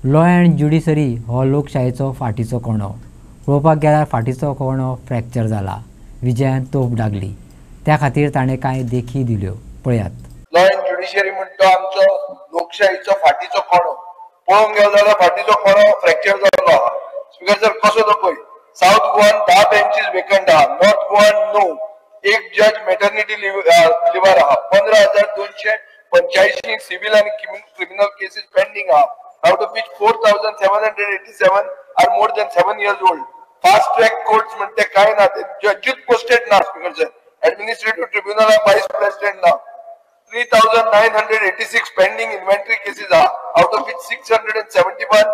Law and judiciary हो लोकशायेचो फाटीचो कणो. पळोवपाक गेल्यार फाटीचो कणो फ्रॅक्चर जाला. विजयान तोप डागली. त्या खातीर ताणें कांय देखी दिल्यो. पळयात. लॉ अँड ज्युडिशरी म्हणतो आमचो लोकशाहीचो फाटीचो कणो. पळोवंक गेलो जाल्यार फाटीचो कणो फ्रॅक्चर जाल्लो आहा. स्पीकर सर कसो तो पळय. साउथ गोवान 10 बेंचीस वेकंट आहा. नॉर्थ गोवान नो. एक जज मॅटर्निटी लिव्हार आहा. 15,285 सिव्हिल आणि क्रिमिनल केसेस पेंडिंग आहा. out of which 4,787 are more than 7 years old. Fast track courts म्हणते काय ना ते जजच पोस्टेड ना speaker sir. Administrative tribunal vice president ना. 3,986 pending inventory cases are, out of which 671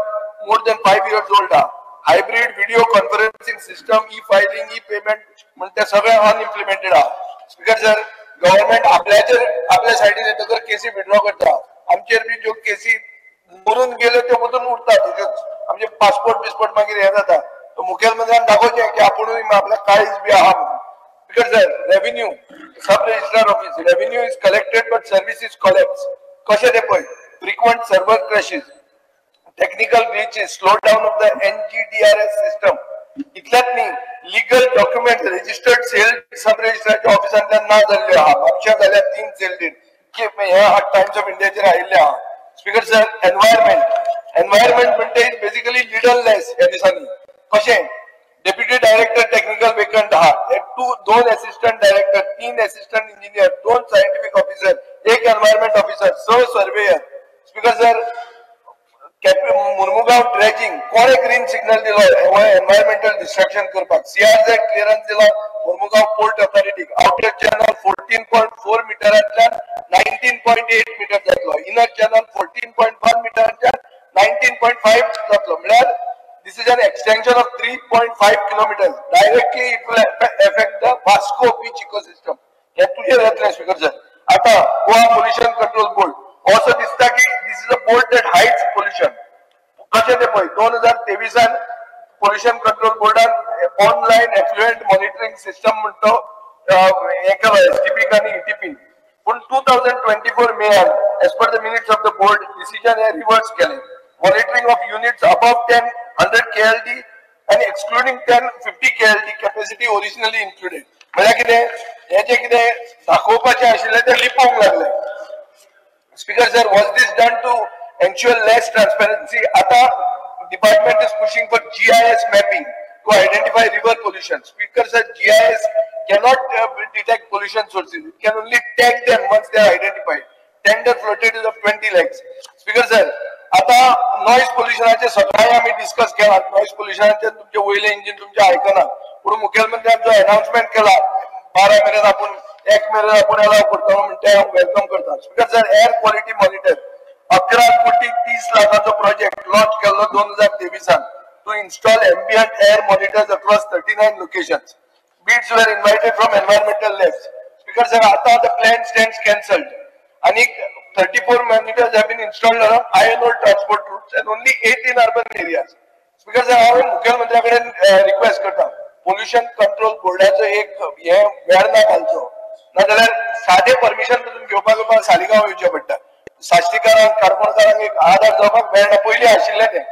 more than 5 years old are. Hybrid video conferencing system, e-filing, e-payment म्हणते सगळे अनइम्प्लिमेंटेड आहे. Speaker sir government आपल्या साइडीन येतो तर केसी विड्रॉ करता. आमचेर बी ज्यो केसी मरून गेले ते मधून उरतात. आमचे पासपोर्ट मागीर हे जाता. तो मुखेलमंत्र्यान दाखोवचें की आपुणूय आपल्या काळीज बी आहा. Because the revenue, sub-registrar office, revenue is collected but services collapse. कशे ते पळय. Frequent server crashes, technical glitches, slowdown of the NGDRS system. इतल्यात न्ही लीगल डॉक्युमेंट रजिस्टर्ड सेल सब-रजिस्ट्रारच्या ऑफिसांतल्यान ना जाल्ले आहा. म्हापशा जाल्यार 3 सेल डेट की हे टाइम्स ऑफ इंडियाचेर आयिल्ले आहा. स्पीकर सर एनवायरमेंट म्हणते इज बेसिकली लीडरलेस ह्या दिसांनी. कशें डेप्युटी डायरेक्टर टेक्निकल वेकंट आहा. 2 assistant director, 3 assistant engineer, 2 scientific officer, 1 environment officer, 6 surveyor. Speaker sir Mormugao dredging कोणे ग्रीन सिग्नल दिलो एनवायरमेंटल डिस्ट्रक्शन करपाक. सीआरझेड क्लिअरन्स दिलो मुर्मुगांव पोर्ट ऑथॉरिटीक. आउटर चॅनल 14.4 मिटरांतल्यान 19.8 मिटर जातलो. इनर चॅनल 14.1 मिटरांतल्यान 19.5 जातलो. म्हळ्यार this is an extension of 3.5 kilometers. Directly it will affect the Vasco beach ecosystem. हे तुझे जातले स्पीकर सर. आता गोवा पोल्युशन कंट्रोल बोर्ड असं दिसता की this is a board that hides pollution. कशें ते पळय 2023 पोल्युशन कंट्रोल बोर्डान ऑनलाइन एफ्लुएंट मॉनिटरिंग सिस्टम म्हणतो हे केलो एसटीपी आणि ईटीपी. पण 2024 May as per the minutes of the board decision हे रिव्हर्स केले. Monitoring of units above 100 KLD and excluding 50 KLD capacity originally included. म्हणजे कितें हे जे कितें दाखोवपाचें आशिल्लें तें लिपोवंक लागलें. Speaker sir was this done to ensure less transparency? आता department is pushing for GIS mapping to identify river pollution. Speaker sir, GIS cannot detect pollution sources. It can only tag them once they are identified. Tender floated is of 20 lakhs. Speaker sir, आता noise पोल्युशनाचे सगळे आम्ही discuss केला. Noise पोल्युशनाचे तुमचे वयले engine तुमचे आयकना. पण मुखेलमंत्र्यान जो अनाउन्समेंट केला 12 मेरेन आपण 1 मेरेन आपण अलाव करतो म्हणते हांव वेलकम करता. Speaker sir air quality monitor 11 कोटी 30 लाखाचो प्रोजेक्ट लॉन्च केलो 2023 to install ambient air monitors across 39 locations. Bids were invited from environmental labs. Speaker sir आता द प्लॅन स्टँड्स कॅन्सल्ड आणि 34 monitors have been installed around iron ore transport routes and only 8 in urban areas. Speaker sir, हांव मुखेलमंत्र्याकडे request करता pollution control बोर्डाचो एक हे वेळ ना घालचो. नाजाल्यार साधे परमिशन पसून घेवपाक सालिगांव येवचें पडटा. साश्टीकारांक कारकोणकारांक एक आधार जावपाक मेळना. पयलीं आशिल्लें तें.